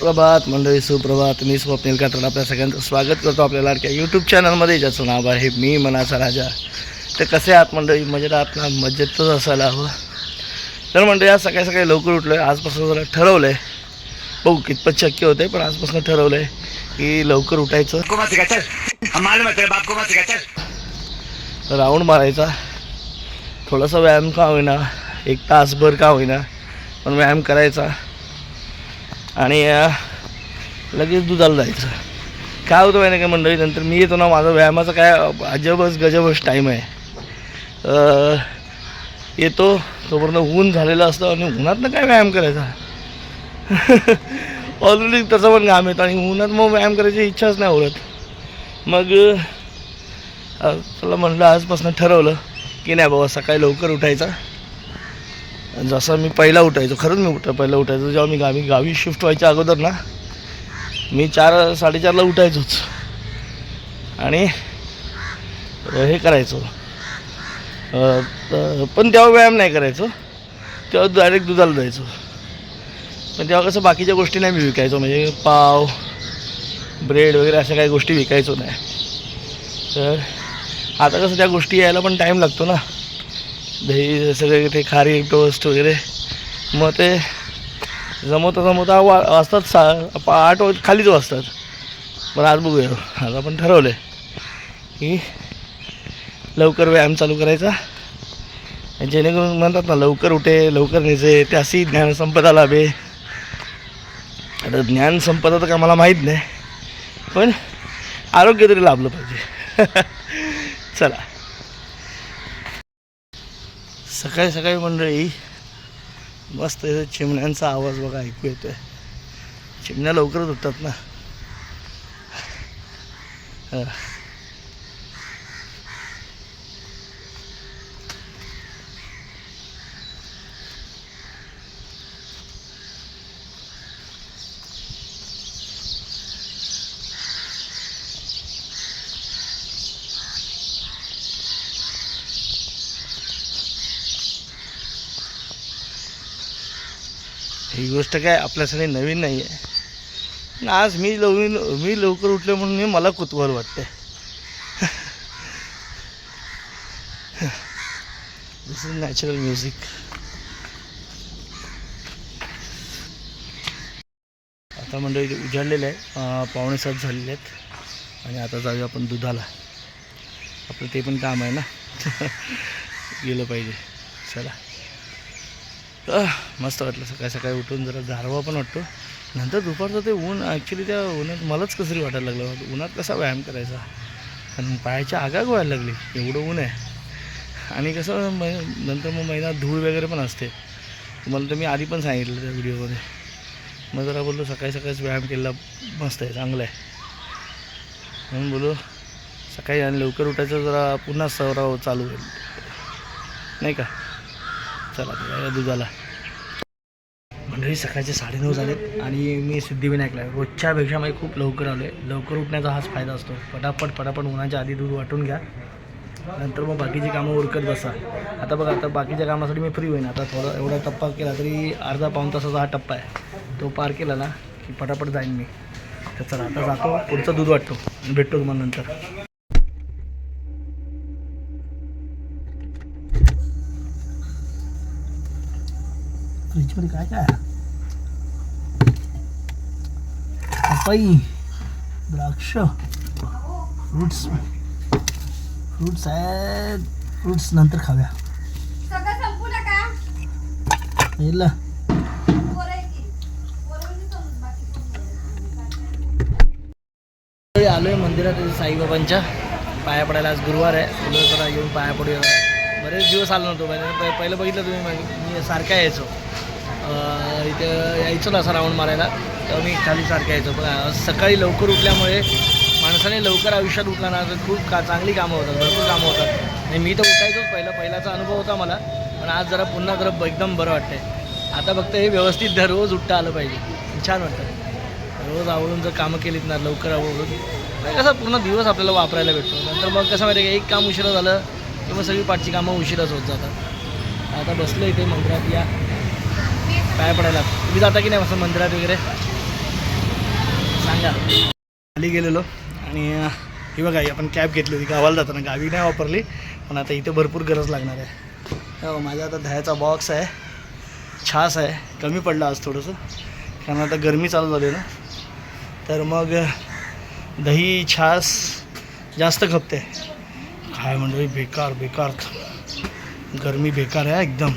सुप्रभात मंडळी, सुप्रभात. मी स्वप्नील कात्रड आपल्या सगळ्यांचं स्वागत करतो आपल्या लाडक्या यूट्यूब चॅनलमध्ये, ज्याचं नाव आहे मी मनाचा राजा. तर कसे आहात मंडळी? मजेत आहात ना? मजेतच असायला हवं. तर मंडळी, आज सकाळी सकाळी लवकर उठलो आहे. आजपासून जरा ठरवलं आहे, बघू कितपत शक्य होते, पण आजपासून ठरवलं आहे की लवकर उठायचं, राऊंड मारायचा, थोडासा व्यायाम का होईना, 1 तासभर का होईना, पण व्यायाम करायचा आणि लगेच दुधाला जायचं. काय होतं माहिती का मंडळी, नंतर मी येतो ना, माझा व्यायामाचा काय अजबच गजबच टाईम आहे. येतो तोपर्यंत ऊन झालेलं असतं आणि उन्हातनं काय व्यायाम करायचा. ऑलरेडी तसं पण घाम येतं आणि उन्हात मग व्यायाम करायची इच्छाच नाही होत. मग चला म्हणलं, आजपासून ठरवलं की नाही बाबा, सकाळी लवकर उठायचा. जसं मी पहिला उठायचो, खरंच मी पहिला उठायचो जेव्हा मी गावी शिफ्ट व्हायच्या अगोदर ना, मी 4-4:30ला उठायचोच आणि हे करायचो. पण तेव्हा व्यायाम नाही करायचो, तेव्हा डायरेक्ट दुधाला जायचो. पण तेव्हा कसं बाकीच्या गोष्टी नाही मी विकायचो, म्हणजे पाव, ब्रेड वगैरे अशा काही गोष्टी विकायचो नाही. तर आता कसं त्या गोष्टी यायला पण टाईम लागतो ना, दही सगळे ते खारी टोस्ट वगैरे, मग ते जमवता वाजतात 8 खालीच वाजतात. पण आज बघूया, आज आपण ठरवलं आहे की लवकर व्यायाम चालू करायचा, जेणेकरून म्हणतात ना, लवकर उठे लवकर निजे त्याशी ज्ञानसंपदा लाभे. आता ज्ञानसंपदा तर का मला माहीत नाही, पण आरोग्य तरी लाभलं पाहिजे. चला, सकाळी सकाळी मंडळी मस्त चिमण्यांचा आवाज बघा ऐकू येतोय. चिमण्या लवकरच उठतात ना. ही गोष्ट काय आपल्यासाठी नवीन नाही आहे. आज मी लवकर उठले म्हणून मला कुतूहल वाटते. दिस इज नॅचरल म्युझिक. आता मंडळी उजाडलेलं आहे, 6:45 झालेले आहेत आणि आता जाऊया आपण दुधाला. आपलं ते पण काम आहे ना, गेलं पाहिजे. चला, मस्त वाटलं सकाळी सकाळी उठून, जरा गारवा पण वाटतो. नंतर दुपारचं ते ऊन, ॲक्च्युली त्या उन्हात मलाच कसरी वाटायला लागलं, उन्हात कसा व्यायाम करायचा, कारण पायाच्या आगाग व्हायला लागली, एवढं ऊन आहे. आणि कसं नंतर मग महिन्यात धूळ वगैरे पण असते, तुम्हाला तर मी आधी पण सांगितलं त्या व्हिडिओमध्ये. मग जरा बोललो सकाळी सकाळीच व्यायाम केला मस्त आहे, चांगलं आहे म्हणून बोललो सकाळी आणि लवकर उठायचं, जरा पुन्हा सराव चालू होईल नाही का. चला दुधाला. मंडळी सकाळचे 9:30 झालेत आणि मी सिद्धिविनायकला रोजच्यापेक्षा मी खूप लवकर आलो आहे. लवकर उठण्याचा हाच फायदा असतो. पटापट उन्हाच्या आधी दूध वाटून घ्या, नंतर मग बाकीची कामं उरकत बसा. आता बघा, आता बाकीच्या कामासाठी मी फ्री होईन. आता थोडा एवढा टप्पा केला तरी अर्धा-पाऊण तासाचा हा टप्पा आहे, तो पार केला ना की पटापट जाईन मी. तर चला आता जातो, पुढचं दूध वाटतो आणि भेटतो तुम्हाला नंतर. फ्रीजमध्ये काय काय, पपई, द्राक्ष, फ्रूट्स आहेत. फ्रूट्स नंतर खाव्या. आलोय मंदिरात साईबाबांच्या पाया पडायला. आज गुरुवार आहे, बोललो जरा येऊन पाया पडूया. बरेच दिवस आलो नव्हतो, पहिलं बघितलं तुम्ही, मी सारखा यायचो इथे, यायचो ना असं राऊंड मारायला, तेव्हा मी खाली सारखं यायचो. पण सकाळी लवकर उठल्यामुळे माणसाने लवकर आयुष्यात उठला ना तर खूप चांगली कामं होतात, भरपूर कामं होतात. आणि मी तर उठायचोच, पहिलाचा अनुभव होता मला, पण आज जरा पुन्हा एकदम बरं वाटतंय. आता फक्त हे व्यवस्थित दररोज उठता आलं पाहिजे, छान वाटतं. रोज आवडून जर कामं केलीत ना, लवकर आवडून, कसं पूर्ण दिवस आपल्याला वापरायला भेटतो. नंतर मग कसं माहिती आहे का, एक काम उशिरा झालं की मग सगळी पाठची कामं उशिराच होत जातात. आता बसलो इथे मंदिरात, या पाया पडायला. तुम्ही जाता की नाही असं मंदिरात वगैरे? खाली गेलेलो आणि ही बघा आपण कॅब घेतली होती गावाला जाताना, गावी नाही वापरली पण आता इथे भरपूर गरज लागणार आहे. हो माझा आता दह्याचा बॉक्स आहे, छास आहे, कमी पडलं आज थोडंसं कारण आता गरमी चालू झाली ना, तर मग दही छास जास्त खपते. काय म्हणजे बेकार बेकार गरमी बेकार आहे एकदम.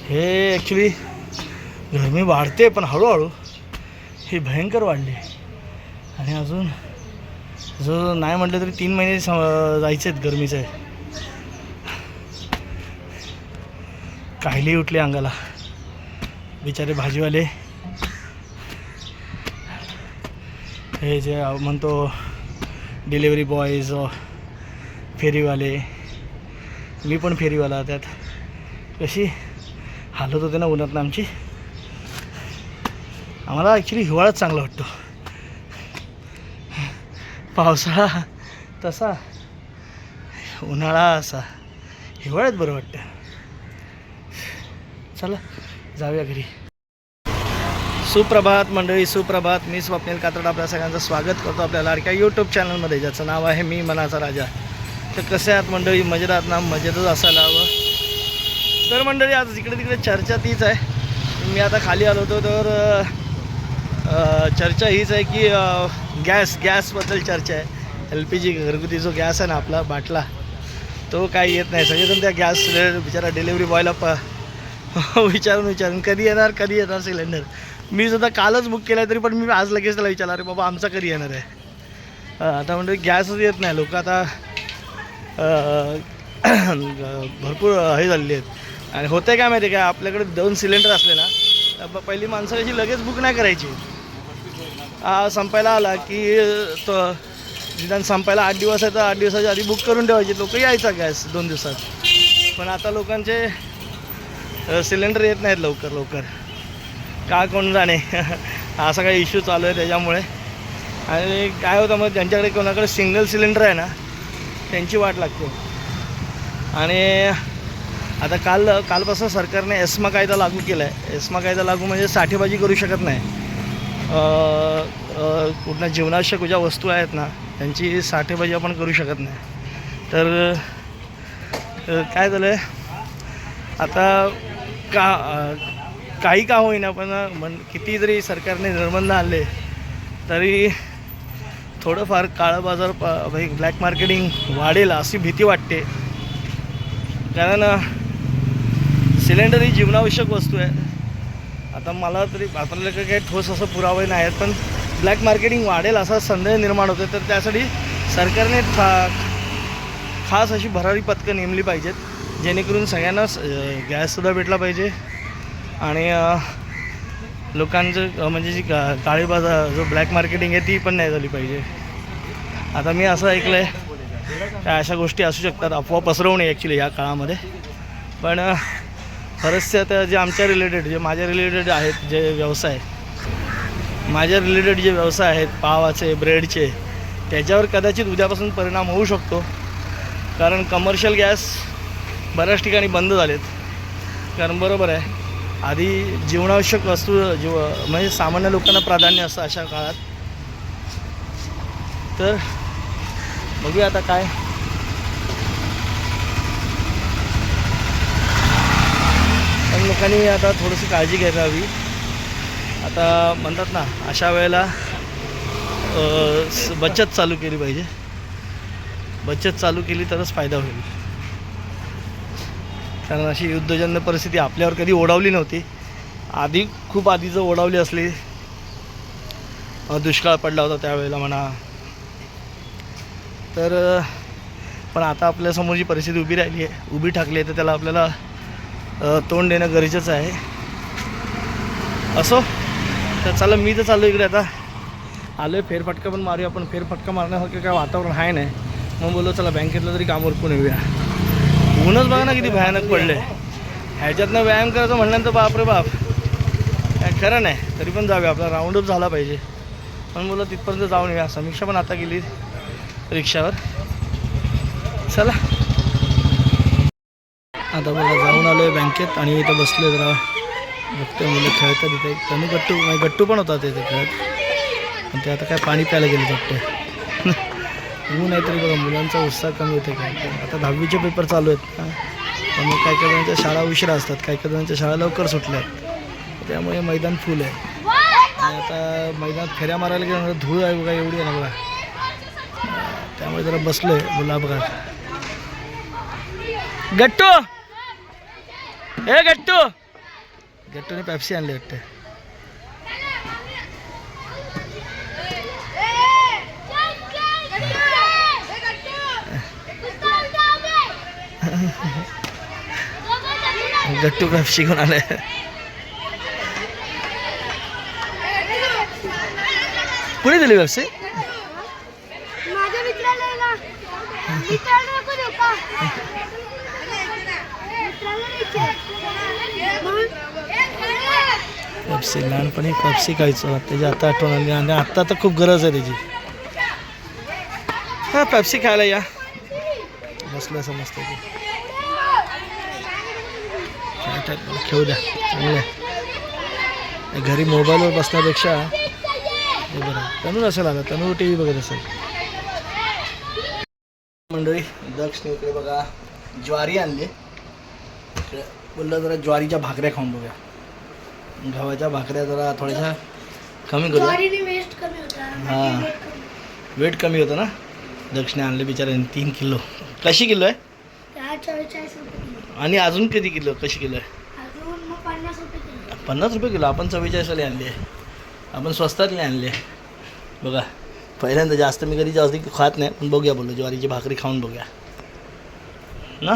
हे ॲक्च्युली गरमी वाढते पण हळूहळू ही भयंकर वाढली आणि अजून जो नाही म्हटलं तरी 3 महिने जायचे आहेत गरमीचे. काहिली उठली अंगाला, बिचारे भाजीवाले हे जे म्हणतो डिलिव्हरी बॉयज, फेरीवाले, मी पण फेरीवाला, त्यात कशी हालत होते ना उन्हातनं आमची. आम्हाला ॲक्च्युली हिवाळाच चांगला वाटतो, पावसाळा तसा, उन्हाळा असा, हिवाळ्यात बरं वाटतं. चला जाऊया घरी. सुप्रभात मंडळी, सुप्रभात. मी स्वप्नील कात्रड आपल्या सगळ्यांचं स्वागत करतो आपल्या लाडक्या यूट्यूब चॅनलमध्ये, ज्याचं नाव आहे मी मनाचा राजा. तर कसे आहात मंडळी? मजेत आहात ना? मजेतच असायला हवं. तर मंडळी आज इकडे तिकडे चर्चा तीच आहे. मी आता खाली आलो होतो तर चर्चा हीच आहे की गॅसबद्दल चर्चा आहे. LPG घरगुती जो गॅस आहे ना आपला बाटला, तो काही येत नाही. सगळेजण त्या गॅस बिचारा डिलेवरी बॉयला विचारून कधी येणार सिलेंडर. मी सुद्धा कालच बुक केला आहे तरी पण मी आज लगेच त्याला विचारलं अरे बाबा आमचा कधी येणार आहे. आता म्हणजे गॅसच येत नाही. लोक आता भरपूर हे झालेली आहेत. आणि होतं आहे काय माहिती आहे का, आपल्याकडे 2 सिलेंडर असले ना तर पहिली माणसं कशी लगेच बुक नाही करायची. संपायला आला की तो निदान संपायला 8 दिवस आहे तर 8 दिवसाच्या आधी बुक करून ठेवायचे. लोक यायचा गॅस 2 दिवसात. पण आता लोकांचे सिलेंडर येत नाहीत लवकर. का कोण जाणे असा काही इश्यू चालू आहे त्याच्यामुळे. आणि काय होतं मग ज्यांच्याकडे कोणाकडे सिंगल सिलेंडर आहे ना त्यांची वाट लागते. आणि आता कालपासून सरकारने एस्मा कायदा लागू केला आहे. एस्मा कायदा लागू म्हणजे साठेबाजी करू शकत नाही. कुठल्या जीवनावश्यक ज्या वस्तू आहेत ना त्यांची साठेबाजी आपण करू शकत नाही. तर काय झालं आहे आता काही का होईना पण किती जरी सरकारने निर्बंध आणले तरी थोडंफार काळा बाजार ब्लॅक मार्केटिंग वाढेल अशी भीती वाटते. कारण सिलेंडर ही जीवनावश्यक वस्तू आहे. आता मला तरी आपल्याला काही ठोस असं पुरावे नाही आहेत पण ब्लॅक मार्केटिंग वाढेल असा संदेह निर्माण होतो. तर त्यासाठी सरकारने खास अशी भरारी पथकं नेमली पाहिजेत जेणेकरून सगळ्यांना गॅससुद्धा भेटला पाहिजे आणि लोकांचं म्हणजे जी काळी बाजार जो ब्लॅक मार्केटिंग आहे ती पण नाही झाली पाहिजे. आता मी असं ऐकलं आहे त्या अशा गोष्टी असू शकतात, अफवा पसरवणे ॲक्च्युली या काळामध्ये. पण बरेचसे आता जे आमच्या रिलेटेड जे माझ्या रिलेटेड आहेत जे व्यवसाय आहेत पावाचे ब्रेडचे, त्याच्यावर कदाचित उद्यापासून परिणाम होऊ शकतो. कारण कमर्शियल गॅस बऱ्याच ठिकाणी बंद झालेत. कारण बरोबर आहे आधी जीवनावश्यक वस्तू म्हणजे सामान्य लोकांना प्राधान्य असतं अशा काळात. तर बघूया आता काय. पण लोकांनी आता थोडीशी काळजी घ्यायला हवी. आता म्हणतात ना अशा वेळेला बचत चालू केली पाहिजे. बचत चालू केली तरच फायदा होईल. कारण अशी युद्धजन्य परिस्थिती आपल्यावर कधी ओढावली नव्हती. खूप आधी जर ओढावली असली, दुष्काळ पडला होता त्यावेळेला म्हणा, तर पण आता आपल्यासमोर जी परिस्थिती उभी ठाकली आहे तर त्याला आपल्याला तोंड देणं गरजेचं आहे. असो तर चला मी तर चाललो इकडे. आता आलो आहे फेरफटका पण मारूया. पण फेरफटका मारण्यासारखं काय वातावरण आहे नाही. मग बोललो चला बँकेतलं तरी काम उरकून येऊया. ऊनच बघा ना किती भयानक पडले. ह्याच्यातनं व्यायाम करायचं म्हणल्यानंतर बापरे बाप काय खरं नाही. तरी पण जाऊया, आपला राऊंडअप झाला पाहिजे. पण बोललो तिथपर्यंत जाऊन येऊया. समीक्षा पण आता गेली रिक्षावर. चला आता बघा जाऊन आलो आहे बँकेत आणि इथं बसलो जरा बघतोय मुलं खेळतात इथे. तनु गट्टू पण होता तिथे खेळत, पण ते आता काय पाणी प्यायला गेले वाटतं. ऊन आहे तरी बघा मुलांचा उत्साह कमी होते काय. आता 10वीचे पेपर चालू आहेत ना, त्यामुळे काही काही जणांच्या शाळा उशिरा असतात, काही काही जणांच्या शाळा लवकर सुटल्या आहेत, त्यामुळे मैदान फुल आहे. आणि आता मैदानात फेऱ्या मारायला गेल्यानंतर धूळ आहे बघा, एवढी आहे ना बघा, त्यामुळे जरा बसलो आहे. बोला बघा गट्टू, हे गट्टू, गट्टूने पेप्सी आणली वाटते. गट्टू पेप्सी घेऊन आले. कुणी दिली पेप्सी? पेप्सी लहानपणी पेप्सी खायचो, त्याची आता आठवण आली. आणि आत्ता तर खूप गरज आहे त्याची. हा पेप्सी खायला या, बसलं समजतं की खेळू द्या, चांगलं आहे. घरी मोबाईलवर बसण्यापेक्षा हे बरं. तनू असेल आला, तनू टी व्ही बघत असेल. मंडळी दक्षिण इकडे बघा ज्वारी आणली. बोललं जरा ज्वारीच्या भाकऱ्या खाऊन बघूया. गव्हाच्या भाकऱ्या जरा थोड्याशा कमी करूया. हां वेट कमी होतं ना. दक्षिणे आणले बिचाऱ्याने 3 किलो. कशी किलो आहे? 44 रुपये. आणि अजून किती किलो, कशी किलो आहे? 50 रुपये किलो. आपण 44 वाली आणली आहे. आपण स्वस्तातली आणली आहे बघा. पहिल्यांदा जास्त मी कधी जास्त खात नाही, पण बघूया बोललो ज्वारीची भाकरी खाऊन बघूया ना.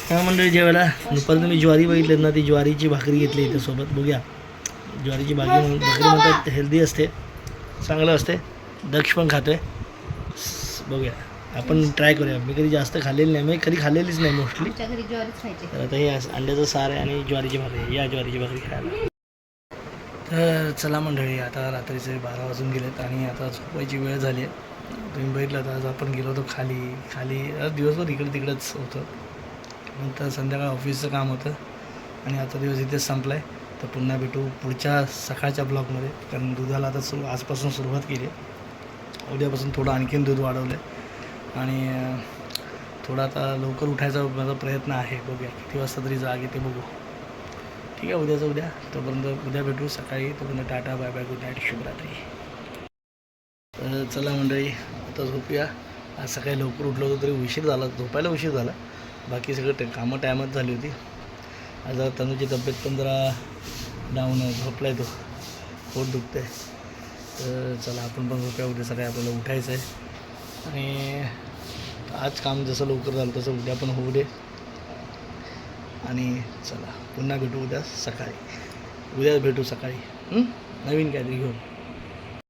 हा मंडळी जेवायला दुपारनं मी ज्वारी बघितली ना, ती ज्वारीची भाकरी घेतली इथे सोबत. बघूया ज्वारीची भाकरी म्हणतात हेल्दी असते, चांगलं असते. दक्ष पण खातोय, बघूया आपण ट्राय करूया. मी कधी जास्त खाल्लेली नाही, मी कधी खाल्लेलीच नाही मोस्टली. तर आता हे अंड्याचं सार आहे आणि ज्वारीची भाकरी, या ज्वारीची भाकरी खायला. तर चला मंडळी, आता रात्रीचे 12 वाजून गेलेत आणि आता झोपायची वेळ झाली आहे. तुम्ही बघितलं तर आज आपण गेलो होतो खाली दिवसभर इकडे तिकडेच होतं. नंतर संध्याकाळ ऑफिसचं काम होतं आणि आता दिवस इथेच संपला आहे. तर पुन्हा भेटू पुढच्या सकाळच्या ब्लॉगमध्ये, कारण दुधाला आता आजपासून सुरुवात केली आहे. उद्यापासून थोडं आणखीन दूध वाढवलं आहे आणि थोडा आता लवकर उठायचा माझा प्रयत्न आहे. बघूया किती वाजता तरी जाग येते बघू. ठीक आहे, उद्याचं उद्या. तोपर्यंत उद्या भेटू सकाळी. तोपर्यंत टाटा, बाय बाय, गुड नाईट, शुभरात्री. तर चला मंडळी आता झोपूया. आज सकाळी लवकर उठलो होतो तरी उशीर झाला, झोपायला उशीर झाला. बाकी सगळं कामं टायमात झाली होती. आज जरा तनूची तब्येत पण जरा डाऊन आहे, झोपला आहे तो, पोट दुखतं आहे. तर चला आपण पण झोपूया. उद्या सकाळी आपल्याला उठायचं आहे आणि आज काम जसं लवकर झालं तसं उद्या पण होऊ दे. आणि चला पुन्हा भेटू उद्या सकाळी. उद्या भेटू सकाळी नवीन काहीतरी घेऊन.